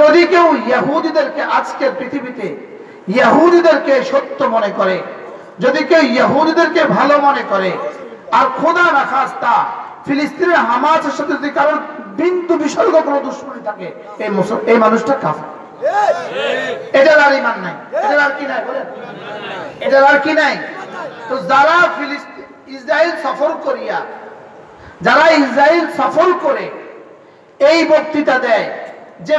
যদি কেউ ইহুদিদেরকে আজকের পৃথিবীতে ইহুদিদেরকে সত্য মনে করে, যদি কেউ ইহুদিদেরকে ভালো মনে করে, আর খোদা না খাস্তা ফিলিস্তিনের হামাসের সাথে যদি কারোর বিন্দু বিসর্গ কোনো দুশ্মনী থাকে, এই মানুষটা কাফের। এটার আর ঈমান নাই, এটার আর কি নাই বলেন, এটার আর কি নাই। তো যারা ইসরায়েল সফর করিয়া, যারা ইসরায়েল সফর করে এই বক্তৃতা দেয় যে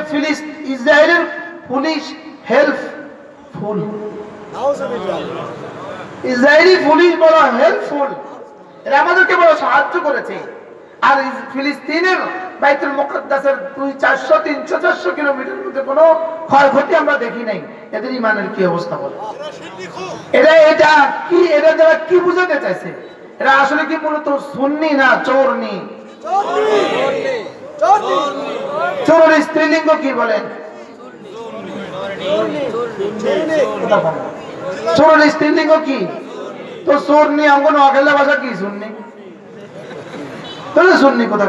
ইসরায়েলের পুলিশ হেল্পফুল, ইসরায়েলি পুলিশ বড় হেল্পফুল, এরা আমাদেরকে বড় সাহায্য করেছে, আর ফিলিস্তিনের বাইতুল মুকদ্দাসের 400, 300, 400 কিলোমিটার মধ্যে কোনো ক্ষয়ক্ষতি আমরা দেখি নাই। এদের ঈমানের কি অবস্থা বলে? এটা কি, এটা দ্বারা কি বুঝাতে চাইছে? এরা আসলে কি মূলত সুন্নি না চোরনি? চোরের স্ত্রীলিঙ্গ কি বলেন? চোরের স্ত্রীলিঙ্গ কি? তো চোরনি অঙ্গন অখেলা ভাষা কি সুন্নি? তাহলে সুন্নি কোথা?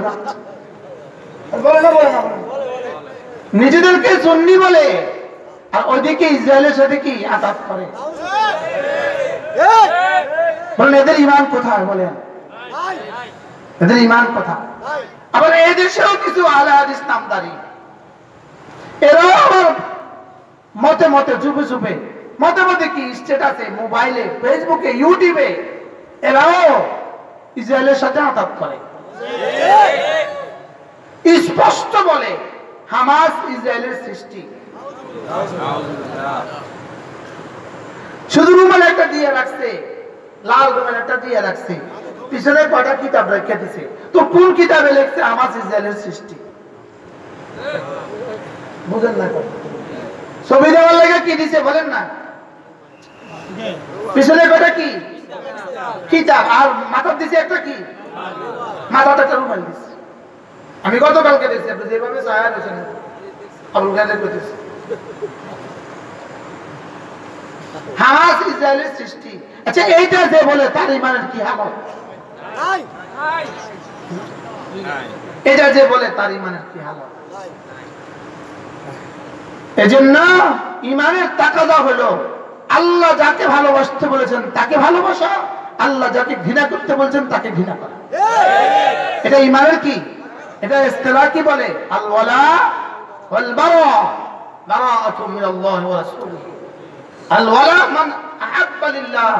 নিজেদেরকে সুন্নি বলে, আর ওইদিকে ইসরায়েলের সাথে কি আঘাত করে। বলেন এদের ঈমান কোথায়? বলেন এদের ঈমান কোথায়? আবার এই দেশেও কিছু আহলে হাদিস নামদারি, এরাও আবার মতে মতে চুপে চুপে মতে মতে কি স্ট্যাটাসে, মোবাইলে, ফেসবুকে, ইউটিউবে এরাও ইসরায়েলের সাথে আঘাত করে, স্পষ্ট বলে হামাস ইসরায়েলের সৃষ্টি। শুধু রুমাল একটা দিয়ে রাখছে, লাল রুমাল একটা দিয়ে রাখছে, পিছনে কটা কিতাব রেখে দিছে। তো কোন কিতাবে লিখছে হামাস ইসরায়েলের সৃষ্টি? বুঝেন না? ছবি দেওয়ার লাগে কি দিছে বলেন না? পিছনে কটা কি কিতাব, আর মাথা দিছে একটা কি, মাথাটা একটা রুমাল দিছে। আমি গতকালকে দেখছি, আপনি যেভাবে ছায়া দিয়েছেন আবুল গাজী করতেছে হামাস ইসরায়েলের সৃষ্টি। আচ্ছা এইটা যে বলে তার ঈমানের কি হালত? এটা যে বলে তার ঈমানের কি হালত? এজন্য ঈমানের তাকাদা হলো আল্লাহ যাকে ভালোবাসতে বলেছেন তাকে ভালোবাসা, আল্লাহ যাকে ঘৃণা করতে বলেছেন তাকে ঘৃণা করা। এটা ঈমানের কি? এটা ইসতিলাহ কি বলে? আল ওয়ালা ওয়াল বারা, বারাআতুম মিনাল্লাহি ওয়া রাসূলিহি। আল ওয়ালা মান আহাব্বা লিল্লাহ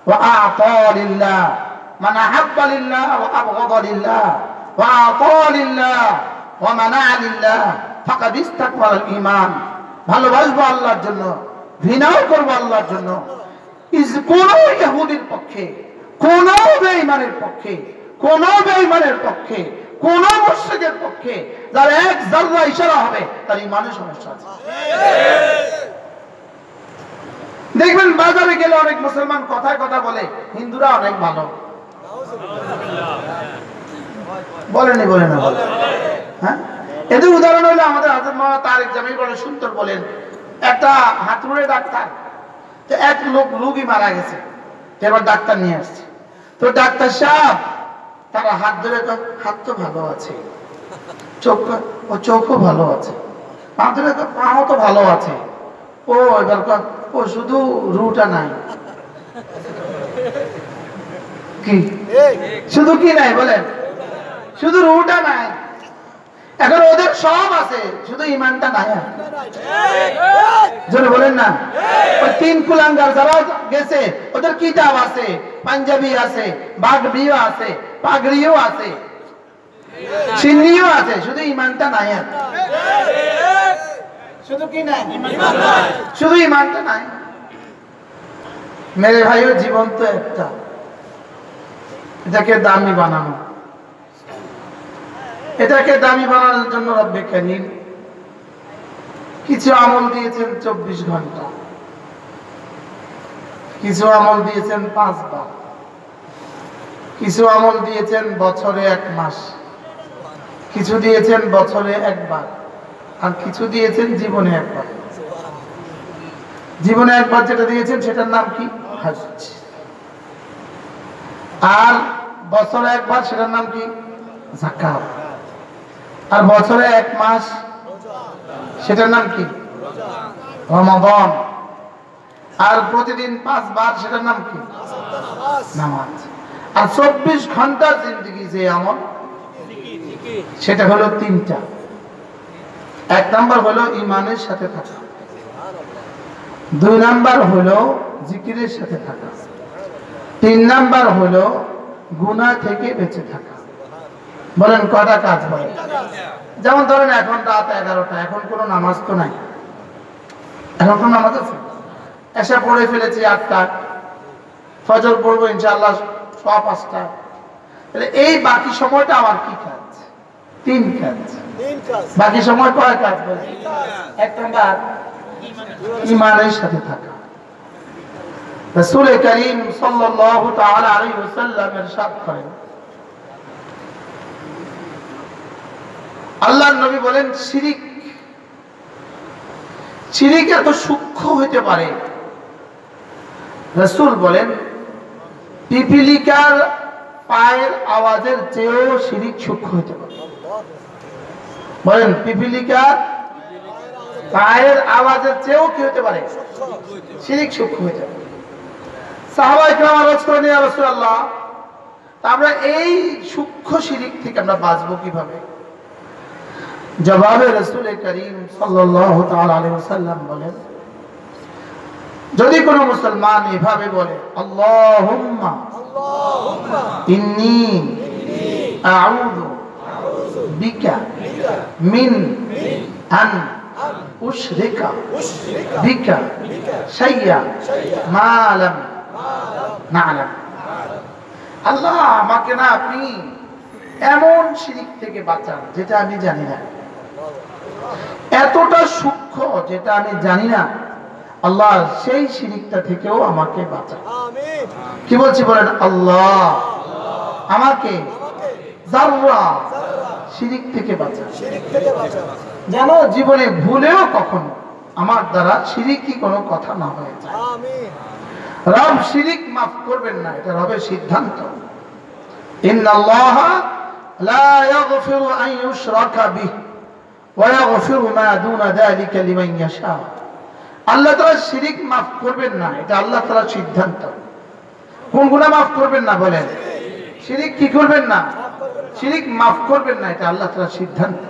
ওয়া আ'তা লিল্লাহ, মান আহাব্বা লিল্লাহ ওয়া আবগাদা লিল্লাহ ওয়া আ'তা লিল্লাহ ওয়া মানা'a লিল্লাহ ফাকাদ ইসতাকমালাল ঈমান। ভালোবাসবো আল্লাহর জন্য, ঘৃণাও করবো আল্লাহর জন্য। কোন ইহুদির পক্ষে, কোন বেঈমানের পক্ষে, কোন বেঈমানের পক্ষে, কোন মুশরিকের পক্ষে যার এক যাররা ইশারা হবে তার ঈমানের সমস্যা আছে। দেখবেন বাজারে গেলে অনেক মুসলমান কথায় কথা বলে হিন্দুরা অনেক ভালো, বলেনি? বলে না? হ্যাঁ, এদের উদাহরণ হলো আমাদের হযরত মাওলানা তারেক জামিল বলে সুন্দর বলেন, একটা হাতুড়ে ডাক্তার, তো এক লোক রোগী মারা গেছে, এবার ডাক্তার নিয়ে আসছে। তো ডাক্তার সাহেব তারা হাত ধরে, হাত তো ভালো আছে, চোখও ভালো আছে, পা ধরে পাও তো ভালো আছে, ও এবার ও শুধু রুটা নাই। কি শুধু কি নাই বলেন? শুধু রুটা নাই। এখন ওদের সব আছে, শুধু ঈমানটা নাই। জোরে বলেন না? ওই তিন কুলাঙ্গার যারা গেছে ওদের কিতাব আছে, পাঞ্জাবি আছে, বাগড়িও আছে, পাগড়িও আছে, সিন্নিও আছে, শুধু ঈমানটা নাই। শুধু কি নাই? শুধু ঈমানটা নাই। মেরে ভাইও জীবন তো একটা, এটাকে দামি বানানো, এটাকে দামি বানানোর জন্য রব্বে কারীম কিছু আমল দিয়েছেন 24 ঘন্টা, কিছু আমল দিয়েছেন 5 বার, কিছু আমল দিয়েছেন বছরে 1 মাস, কিছু দিয়েছেন বছরে 1 বার, আর কিছু দিয়েছেন জীবনে 1 বার। জীবনে 1 বার যেটা দিয়েছেন সেটার নাম কি? হজ। আর বছরে 1 বার সেটার নাম কি? যাকাত। আর বছরে 1 মাস সেটার নাম কি? রমাদান। আর প্রতিদিন 5 বার, সেটার নাম কি? নামাজ। আর 24 ঘন্টার জিন্দেগি যে আমল, সেটা হলো 3টা। 1 নাম্বার হলো ঈমানের সাথে থাকা, 2 নাম্বার হলো জিকিরের সাথে থাকা, 3 নাম্বার হলো গুনাহ থেকে বেঁচে থাকা। বলেন কয়টা কাজ হয়? যেমন ধরেন এখন রাত 11টা, এখন কোনো নামাজ তো নাই। এখন কোনো নামাজ আছে? এসে পড়ে ফেলেছি 8টা, ফজর পড়বো ইনশাআল্লাহ 5:15। তাহলে এই বাকি সময়টা আমার কি কাজ? 3 কাজ। বাকি সময় কয় কাজ? 1 নাম্বার ঈমানের সাথে থাকা। রাসূল করিম সাল্লাল্লাহু তাআলা আলাইহি ওয়াসাল্লাম ইরশাদ করেন, আল্লাহর নবী বলেন শিরিক এত সূক্ষ্ম হতে পারে, রাসূল বলেন পিপিলিকার পায়ের আওয়াজের চেয়েও শিরিক সূক্ষ্ম হতে পারে। বলেন পিপিলিকার পায়ের আওয়াজের চেয়েও কি হতে পারে? শিরিক সূক্ষ্ম হতে পারে। সাহাবায়ে কেরাম আরজ করেন, ইয়া রাসূলুল্লাহ, আমরা এই সূক্ষ্ম শিরিক থেকে আমরা বাঁচবো কিভাবে? জবাবে রাসূল করিম সাল্লাল্লাহু তাআলা আলাইহি ওয়াসাল্লাম বলেন, যদি কোনো মুসলমান এভাবে বলে আল্লাহুম্মা ইন্নী আউযু বিকা মিন আন উশরিকা বিকা শাইয়া মা লাম না'লাম, আল্লাহ আমাকে না আপনি এমন শিরিক থেকে বাঁচান যেটা আমি জানি না, এতটা সূক্ষ্ম যেটা আমি জানি না, আল্লাহ সেই শিরিকটা থেকেও আমাকে বাঁচান। আমিন। কি বলছি বলেন? আল্লাহ আমাকে যাররা শিরিক থেকে বাঁচান, যেন জীবনে ভুলেও কখনো আমার দ্বারা শিরিকি কোনো কথা না হয়ে যায়। আমিন। রব শিরিক মাফ করবেন না, এটা রবের সিদ্ধান্ত। ইন্নাল্লাহা লা ইয়াগফিরু আন ইউশরাকা বিহি ওয়া ইয়াগফিরু মা দুনা যালিকা লিমান ইয়াশা। আল্লাহ তাআলা শিরিক মাফ করবেন না, এটা আল্লাহ তাআলার সিদ্ধান্ত। কোন গুনাহ মাফ করবেন না? বলেন শিরিক কি করবেন না? শিরিক মাফ করবেন না, এটা আল্লাহ তাআলার সিদ্ধান্ত।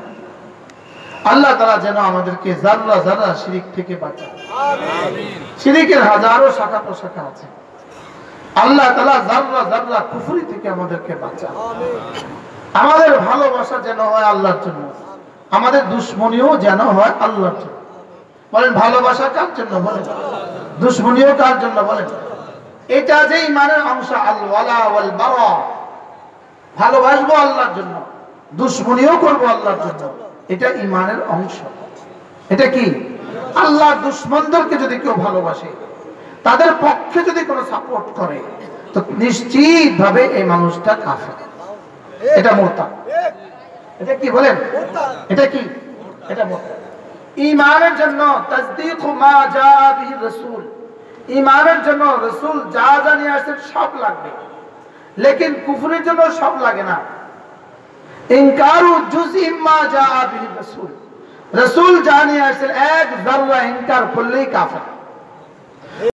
আল্লাহ তাআলা যেন আমাদেরকে যাররা যাররা শিরিক থেকে বাঁচান। আমিন। শিরিকের হাজারো শাখা প্রশাখা আছে, আল্লাহ তাআলা যাররা যাররা কুফরি থেকে আমাদেরকে বাঁচান। আমিন। আমাদের ভালোবাসা যেন হয় আল্লাহর জন্য, আমাদের দুশমনিও যেন হয় আল্লাহর জন্য। বলেন ভালোবাসা কার জন্য? বলেন দুশমনিও কার জন্য? বলেন এটা যে ঈমানের অংশ, আল ওয়ালা ওয়াল বারা। ভালোবাসবো আল্লাহর জন্য, দুশমনিও করব আল্লাহর জন্য, এটা ঈমানের অংশ। এটা কি? আল্লাহর দুশমনদেরকে যদি কেউ ভালোবাসে, তাদের পক্ষে যদি কোনো সাপোর্ট করে, তো নিশ্চিতভাবে এই মানুষটা কাফের, এটা মুরতাদ। এটা কি বলেন? এটা কি? এটা মুরতাদ। ঈমানের জন্য তাসদীক মা জা বিহি রাসূল, ঈমানের জন্য রাসূল যা যা নিয়ে আসেন সব লাগবে, লেকিন কুফরের জন্য সব লাগে না। ইনকারু জুজই মা জা বিহি রাসূল, রাসূল যা নিয়ে আসেন এক যাররা ইনকার করলেই কাফের।